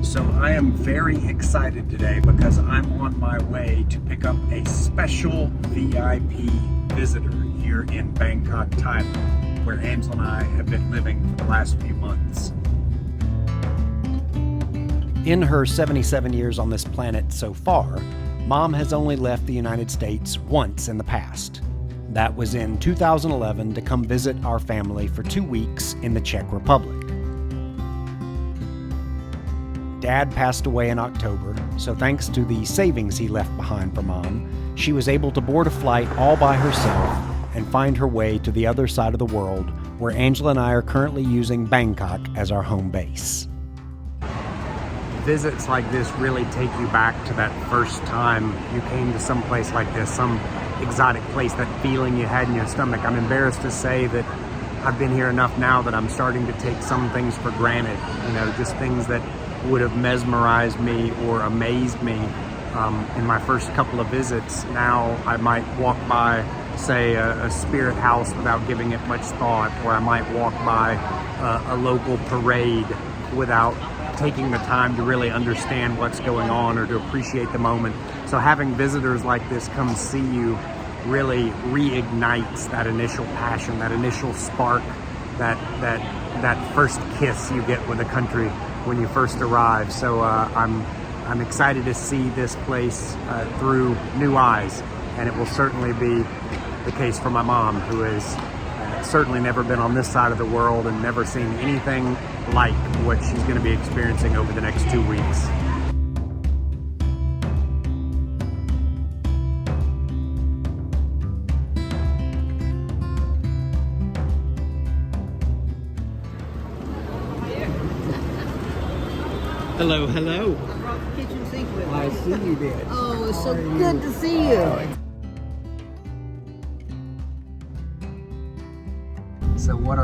So I am very excited today because I'm on my way to pick up a special VIP visitor here in Bangkok, Thailand, where Angela and I have been living for the last few months. In her 77 years on this planet so far, Mom has only left the United States once in the past. That was in 2011 to come visit our family for 2 weeks in the Czech Republic. Dad passed away in October, so thanks to the savings he left behind for Mom, she was able to board a flight all by herself and find her way to the other side of the world, where Angela and I are currently using Bangkok as our home base. Visits like this really take you back to that first time you came to some place like this, some exotic place, that feeling you had in your stomach. I'm embarrassed to say that I've been here enough now that I'm starting to take some things for granted, just things that would have mesmerized me or amazed me in my first couple of visits. Now I might walk by, say, a spirit house without giving it much thought, or I might walk by a local parade without taking the time to really understand what's going on or to appreciate the moment. So having visitors like this come see you really reignites that initial passion, that initial spark, that first kiss you get with a country when you first arrive. So I'm excited to see this place through new eyes, and it will certainly be the case for my mom, who has certainly never been on this side of the world and never seen anything like what she's going to be experiencing over the next 2 weeks. Hello, hello. I brought the kitchen sink with me. I see you did. Oh, it's so good to see you. So what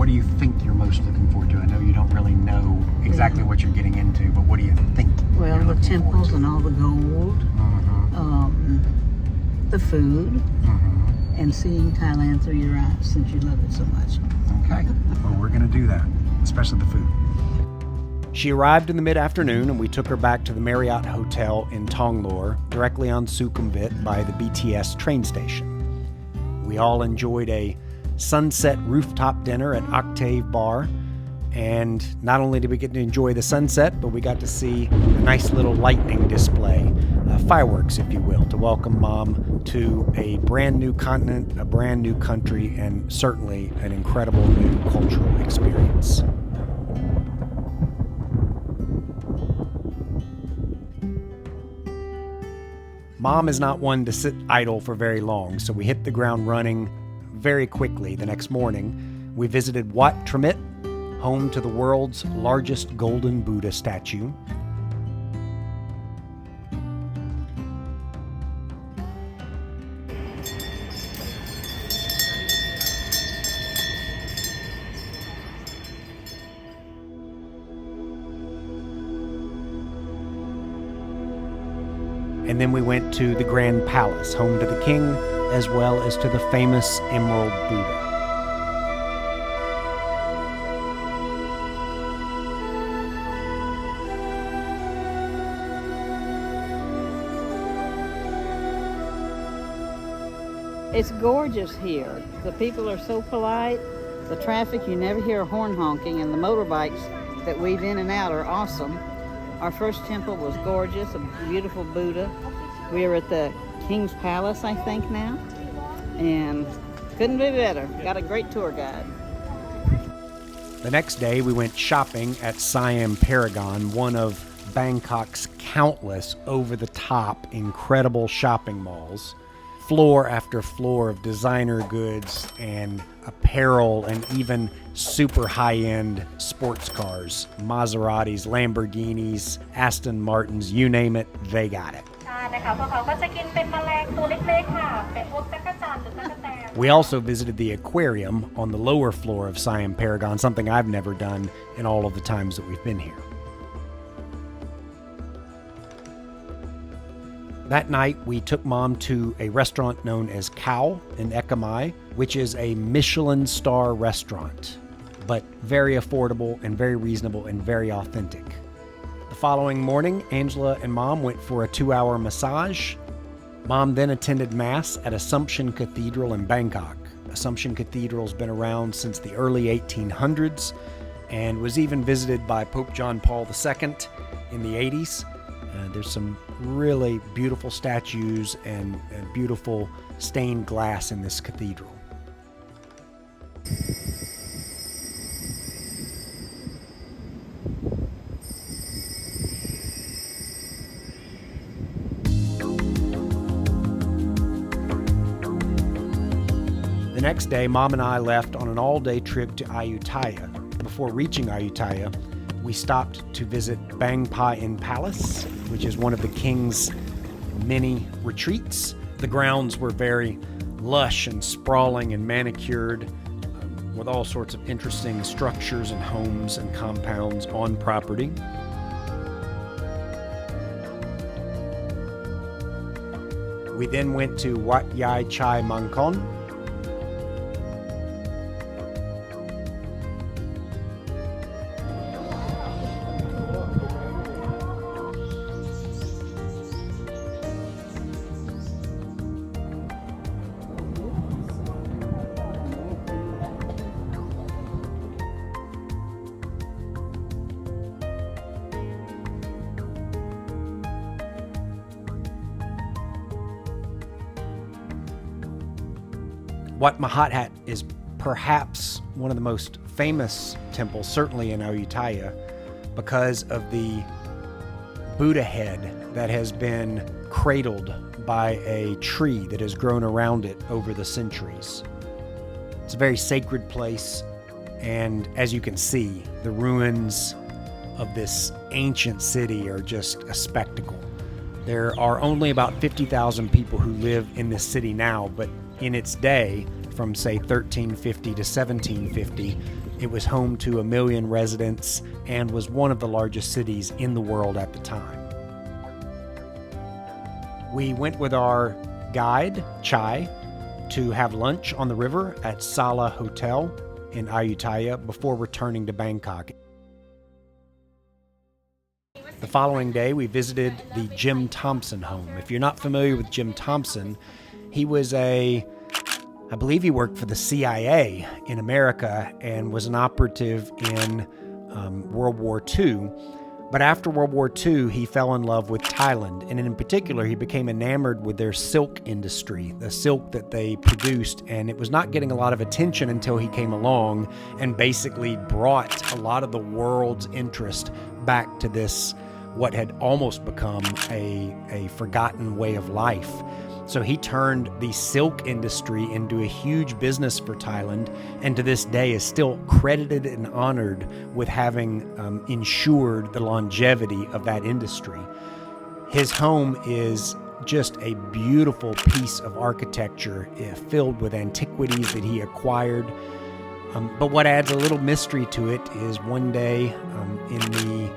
do you think you're most looking forward to? I know you don't really know exactly what you're getting into, but what do you think? Well, the temples and all the gold, the food, and seeing Thailand through your eyes since you love it so much. Okay, well, we're going to do that, especially the food. She arrived in the mid-afternoon, and we took her back to the Marriott Hotel in Tonglor, directly on Sukhumvit by the BTS train station. We all enjoyed a sunset rooftop dinner at Octave Bar, and not only did we get to enjoy the sunset, but we got to see a nice little lightning display, fireworks, if you will, to welcome Mom to a brand new continent, a brand new country, and certainly an incredible new cultural experience. Mom is not one to sit idle for very long, so we hit the ground running very quickly. The next morning, we visited Wat Traimit, home to the world's largest golden Buddha statue. And then we went to the Grand Palace, home to the king, as well as to the famous Emerald Buddha. It's gorgeous here. The people are so polite. The traffic, you never hear a horn honking, and the motorbikes that weave in and out are awesome. Our first temple was gorgeous, a beautiful Buddha. We are at the King's Palace, I think now, and couldn't be better. Got a great tour guide. The next day, we went shopping at Siam Paragon, one of Bangkok's countless over-the-top, incredible shopping malls. Floor after floor of designer goods and apparel, and even super high-end sports cars. Maseratis, Lamborghinis, Aston Martins, you name it, they got it. We also visited the aquarium on the lower floor of Siam Paragon, something I've never done in all of the times that we've been here. That night, we took Mom to a restaurant known as Chao in Ekamai, which is a Michelin star restaurant. but very affordable and very reasonable and very authentic. The following morning, Angela and Mom went for a 2-hour massage. Mom then attended Mass at Assumption Cathedral in Bangkok. Assumption Cathedral's been around since the early 1800s and was even visited by Pope John Paul II in the 80s. There's some really beautiful statues and beautiful stained glass in this cathedral. The next day, Mom and I left on an all-day trip to Ayutthaya. Before reaching Ayutthaya, we stopped to visit Bang Pain Palace, which is one of the king's many retreats. The grounds were very lush and sprawling and manicured, with all sorts of interesting structures and homes and compounds on property. We then went to Wat Yai Chai Mongkhon. Wat Maha That is perhaps one of the most famous temples, certainly in Ayutthaya, because of the Buddha head that has been cradled by a tree that has grown around it over the centuries. It's a very sacred place, and as you can see, the ruins of this ancient city are just a spectacle. There are only about 50,000 people who live in this city now, but in its day, from say 1350 to 1750, it was home to 1 million residents and was one of the largest cities in the world at the time. We went with our guide, Chai, to have lunch on the river at Sala Hotel in Ayutthaya before returning to Bangkok. The following day, we visited the Jim Thompson home. If you're not familiar with Jim Thompson, he was I believe he worked for the CIA in America and was an operative in World War II. But after World War II, he fell in love with Thailand. And in particular, he became enamored with their silk industry, the silk that they produced. And it was not getting a lot of attention until he came along and basically brought a lot of the world's interest back to this, what had almost become a forgotten way of life. So he turned the silk industry into a huge business for Thailand, and to this day is still credited and honored with having ensured the longevity of that industry. His home is just a beautiful piece of architecture filled with antiquities that he acquired. But what adds a little mystery to it is one day in the,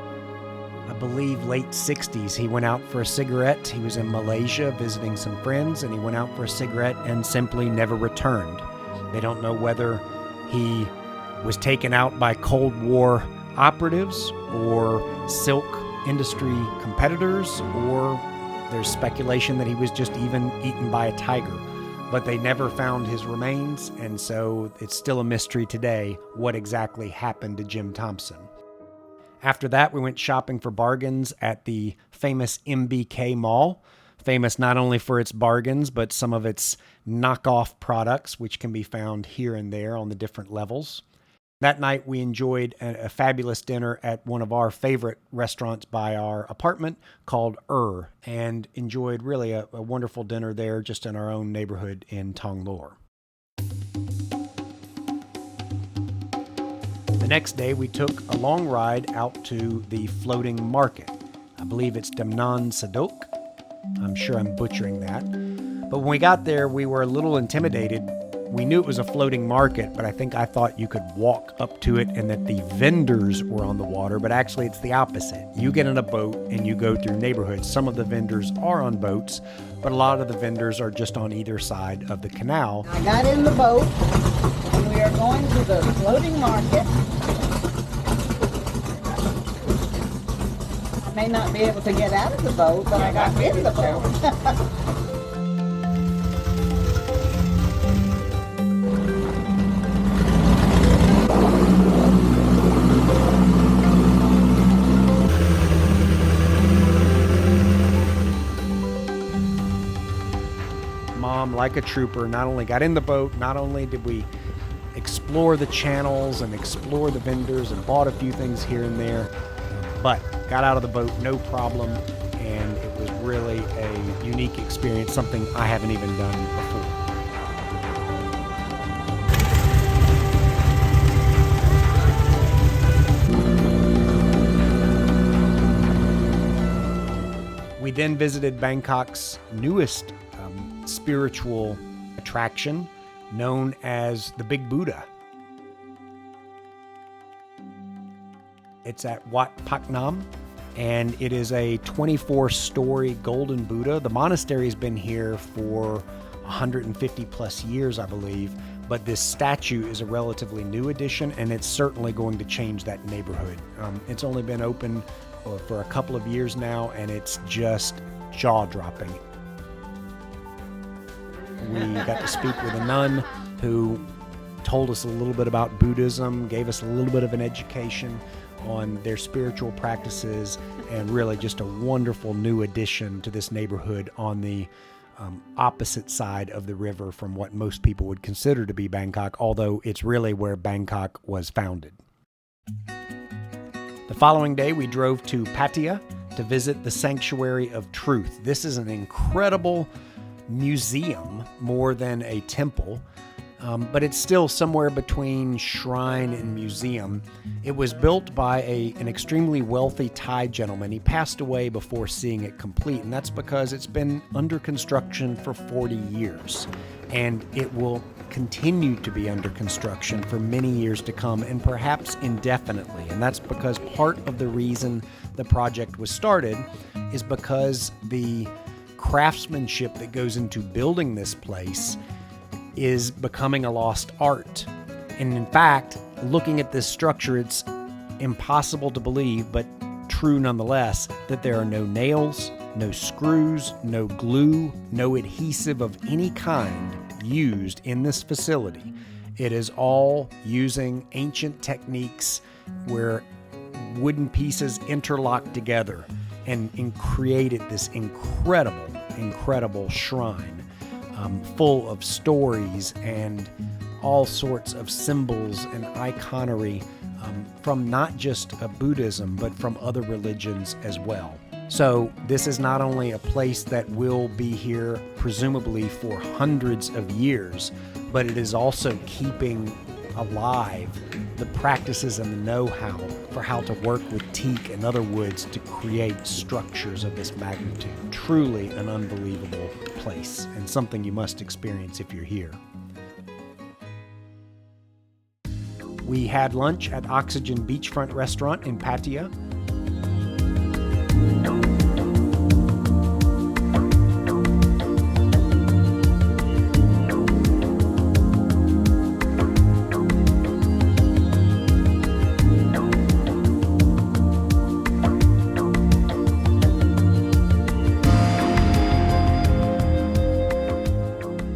I believe, late 60s, he went out for a cigarette. He was in Malaysia visiting some friends, and he went out for a cigarette and simply never returned. They don't know whether he was taken out by Cold War operatives or silk industry competitors, or there's speculation that he was just even eaten by a tiger. But they never found his remains, and so it's still a mystery today what exactly happened to Jim Thompson. After that, we went shopping for bargains at the famous MBK Mall, famous not only for its bargains, but some of its knockoff products, which can be found here and there on the different levels. That night, we enjoyed a fabulous dinner at one of our favorite restaurants by our apartment called and enjoyed really a wonderful dinner there just in our own neighborhood in Thong Lor. The next day, we took a long ride out to the floating market. I believe it's Damnoen Saduak. I'm sure I'm butchering that. But when we got there, we were a little intimidated. We knew it was a floating market, but I thought you could walk up to it and that the vendors were on the water, but actually it's the opposite. You get in a boat and you go through neighborhoods. Some of the vendors are on boats, but a lot of the vendors are just on either side of the canal. I got in the boat and we are going to the floating market. may not be able to get out of the boat, but I got in the boat. Mom, like a trooper, not only got in the boat, not only did we explore the channels and explore the vendors and bought a few things here and there, but got out of the boat no problem, and it was really a unique experience, something I haven't even done before. We then visited Bangkok's newest spiritual attraction, known as the Big Buddha. It's at Wat Paknam, and it is a 24-story golden Buddha. The monastery has been here for 150 plus years, I believe, but this statue is a relatively new addition, and it's certainly going to change that neighborhood. It's only been open for a couple of years now, and it's just jaw-dropping. We got to speak with a nun who told us a little bit about Buddhism, gave us a little bit of an education on their spiritual practices, and really just a wonderful new addition to this neighborhood on the opposite side of the river from what most people would consider to be Bangkok, although it's really where Bangkok was founded. The following day, we drove to Pattaya to visit the Sanctuary of Truth. This is an incredible museum more than a temple, but it's still somewhere between shrine and museum. It was built by an extremely wealthy Thai gentleman. He passed away before seeing it complete, and that's because it's been under construction for 40 years, and it will continue to be under construction for many years to come, and perhaps indefinitely. And that's because part of the reason the project was started is because the craftsmanship that goes into building this place is becoming a lost art. And in fact, looking at this structure, it's impossible to believe, but true nonetheless, that there are no nails, no screws, no glue, no adhesive of any kind used in this facility. It is all using ancient techniques where wooden pieces interlock together and created this incredible shrine full of stories and all sorts of symbols and iconery from not just Buddhism, but from other religions as well. So this is not only a place that will be here presumably for hundreds of years, but it is also keeping alive the practices and the know-how for how to work with teak and other woods to create structures of this magnitude. Truly an unbelievable place, and something you must experience if you're here. We had lunch at Oxygen Beachfront Restaurant in Pattaya.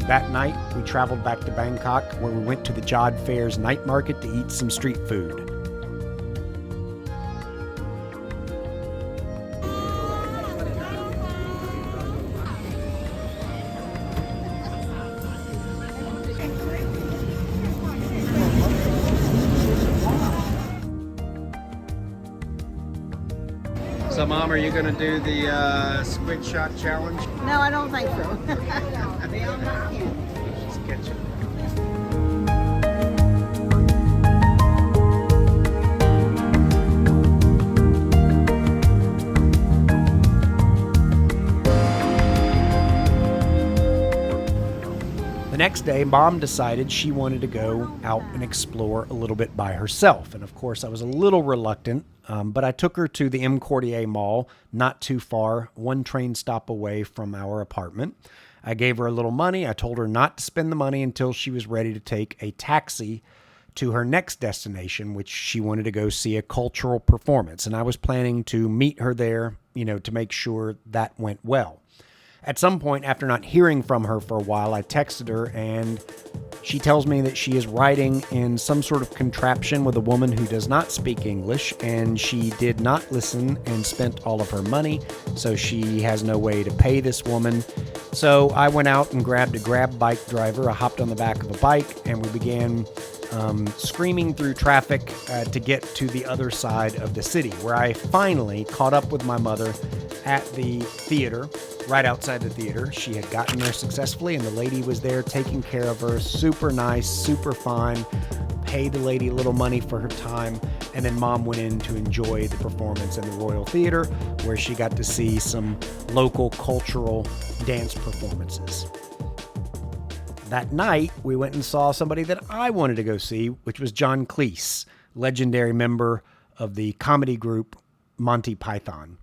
That night, we traveled back to Bangkok, where we went to the Jodd Fair's night market to eat some street food. So, Mom, are you going to do the squid shot challenge? No, I don't think so. Beyond my ken. Just catch it. The next day, Mom decided she wanted to go out and explore a little bit by herself. And of course, I was a little reluctant, but I took her to the M. Cordier Mall, not too far, one train stop away from our apartment. I gave her a little money. I told her not to spend the money until she was ready to take a taxi to her next destination, which she wanted to go see a cultural performance. And I was planning to meet her there, to make sure that went well. At some point, after not hearing from her for a while, I texted her, and she tells me that she is riding in some sort of contraption with a woman who does not speak English, and she did not listen and spent all of her money, so she has no way to pay this woman. So I went out and grabbed a grab bike driver. I hopped on the back of a bike, and we began screaming through traffic to get to the other side of the city, where I finally caught up with my mother at the theater, right outside the theater. She had gotten there successfully, and the lady was there taking care of her. Super nice, super fine. Paid the lady a little money for her time, and then Mom went in to enjoy the performance in the Royal Theater, where she got to see some local cultural dance performances. That night, we went and saw somebody that I wanted to go see, which was John Cleese, legendary member of the comedy group Monty Python.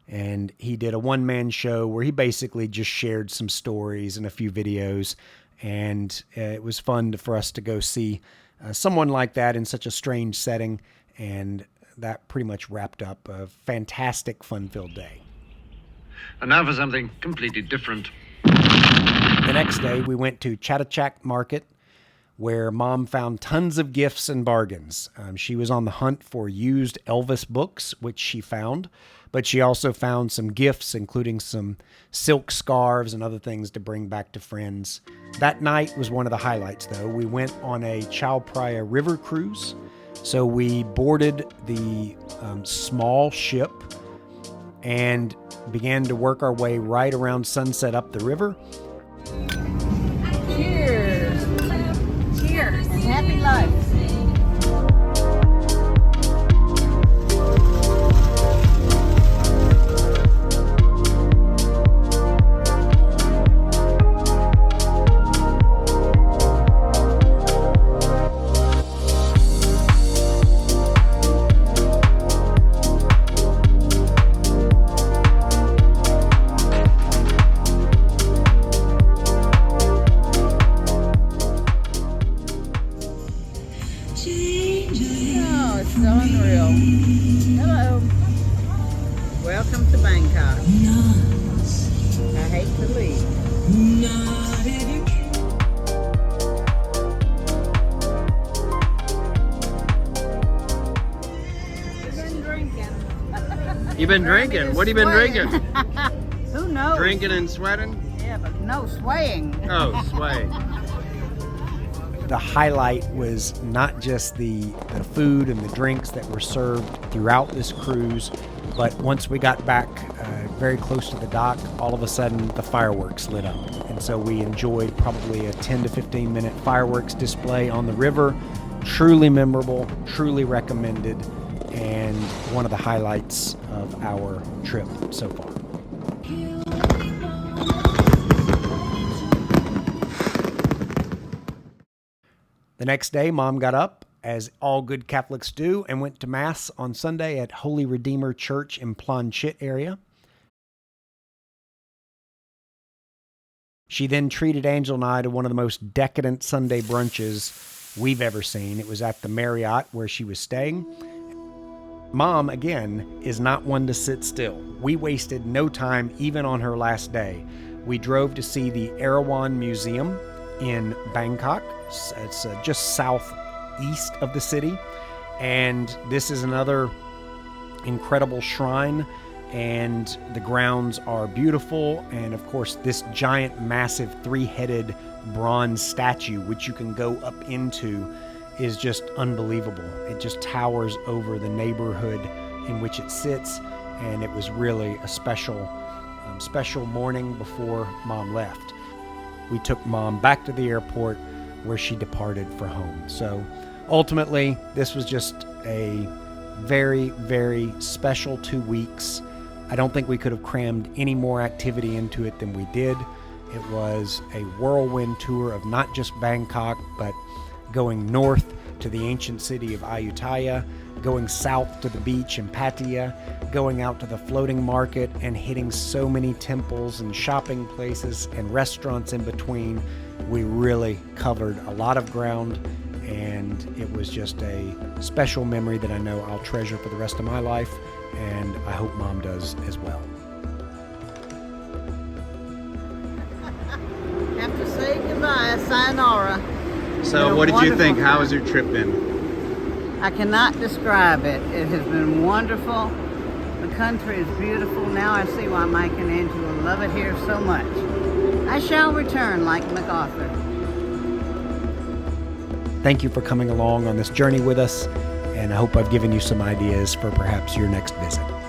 And he did a one-man show where he basically just shared some stories and a few videos. And it was fun for us to go see someone like that in such a strange setting. And that pretty much wrapped up a fantastic, fun-filled day. And now for something completely different. The next day, we went to Chatuchak Market, where Mom found tons of gifts and bargains. She was on the hunt for used Elvis books, which she found, but she also found some gifts, including some silk scarves and other things to bring back to friends. That night was one of the highlights, though. We went on a Chao Praya River cruise, so we boarded the small ship and began to work our way right around sunset up the river. Cheers! Cheers! And happy life! Welcome to Bangkok. I hate to leave. You've been drinking? What have you been drinking? Who knows? Drinking and sweating? Yeah, but no swaying. Oh, sway. The highlight was not just the food and the drinks that were served throughout this cruise, but once we got back very close to the dock, all of a sudden the fireworks lit up. And so we enjoyed probably a 10 to 15 minute fireworks display on the river. Truly memorable, truly recommended, and one of the highlights of our trip so far. The next day, Mom got up, as all good Catholics do, and went to Mass on Sunday at Holy Redeemer Church in Planchit area. She then treated Angel and I to one of the most decadent Sunday brunches we've ever seen. It was at the Marriott where she was staying. Mom, again, is not one to sit still. We wasted no time even on her last day. We drove to see the Erawan Museum in Bangkok. It's just southeast of the city. And this is another incredible shrine. And the grounds are beautiful. And of course, this giant, massive, three-headed bronze statue, which you can go up into, is just unbelievable. It just towers over the neighborhood in which it sits. And it was really a special morning before Mom left. We took Mom back to the airport where she departed for home. So ultimately, this was just a very, very special 2 weeks. I don't think we could have crammed any more activity into it than we did. It was a whirlwind tour of not just Bangkok, but going north to the ancient city of Ayutthaya, going south to the beach in Pattaya, going out to the floating market, and hitting so many temples and shopping places and restaurants in between. We really covered a lot of ground, and it was just a special memory that I know I'll treasure for the rest of my life, and I hope Mom does as well. Have to say goodbye, sayonara. So, what did you think? How has your trip been? I cannot describe it. It has been wonderful. The country is beautiful. Now I see why Mike and Angela love it here so much. I shall return like MacArthur. Thank you for coming along on this journey with us, and I hope I've given you some ideas for perhaps your next visit.